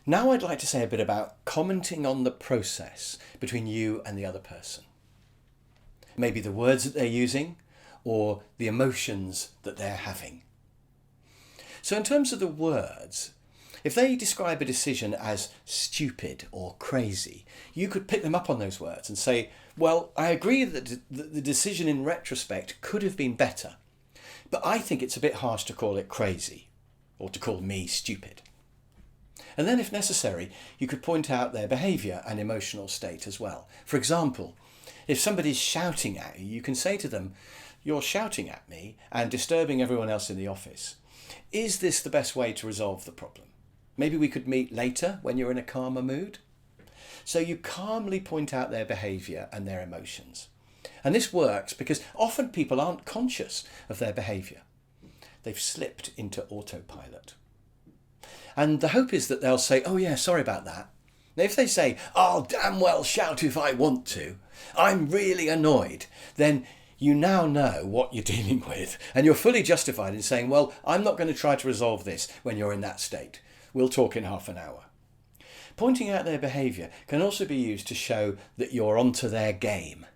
Now I'd like to say a bit about commenting on the process between you and the other person. Maybe the words that they're using or the emotions that they're having. So in terms of the words, if they describe a decision as stupid or crazy, you could pick them up on those words and say, well, I agree that the decision in retrospect could have been better, but I think it's a bit harsh to call it crazy or to call me stupid. And then if necessary, you could point out their behaviour and emotional state as well. For example, if somebody's shouting at you, you can say to them, you're shouting at me and disturbing everyone else in the office. Is this the best way to resolve the problem? Maybe we could meet later when you're in a calmer mood. So you calmly point out their behaviour and their emotions. And this works because often people aren't conscious of their behaviour. They've slipped into autopilot. And the hope is that they'll say, oh yeah, sorry about that. Now if they say, I'll damn well shout if I want to, I'm really annoyed, then you now know what you're dealing with and you're fully justified in saying, well, I'm not going to try to resolve this when you're in that state. We'll talk in half an hour. Pointing out their behaviour can also be used to show that you're onto their game.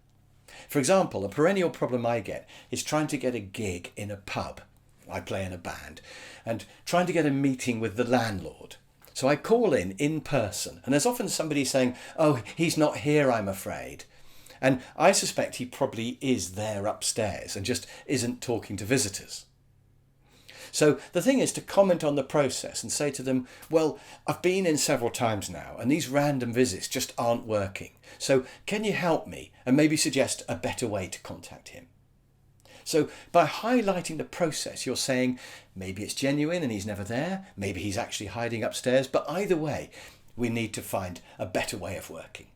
For example, a perennial problem I get is trying to get a gig in a pub. I play in a band, and trying to get a meeting with the landlord. So I call in person, and there's often somebody saying, oh, he's not here, I'm afraid. And I suspect he probably is there upstairs and just isn't talking to visitors. So the thing is to comment on the process and say to them, well, I've been in several times now and these random visits just aren't working. So can you help me and maybe suggest a better way to contact him? So by highlighting the process, you're saying maybe it's genuine and he's never there, maybe he's actually hiding upstairs, but either way, we need to find a better way of working.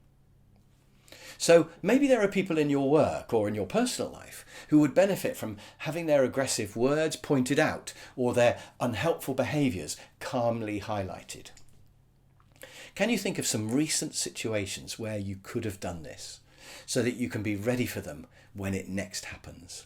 So maybe there are people in your work or in your personal life who would benefit from having their aggressive words pointed out or their unhelpful behaviours calmly highlighted. Can you think of some recent situations where you could have done this so that you can be ready for them when it next happens?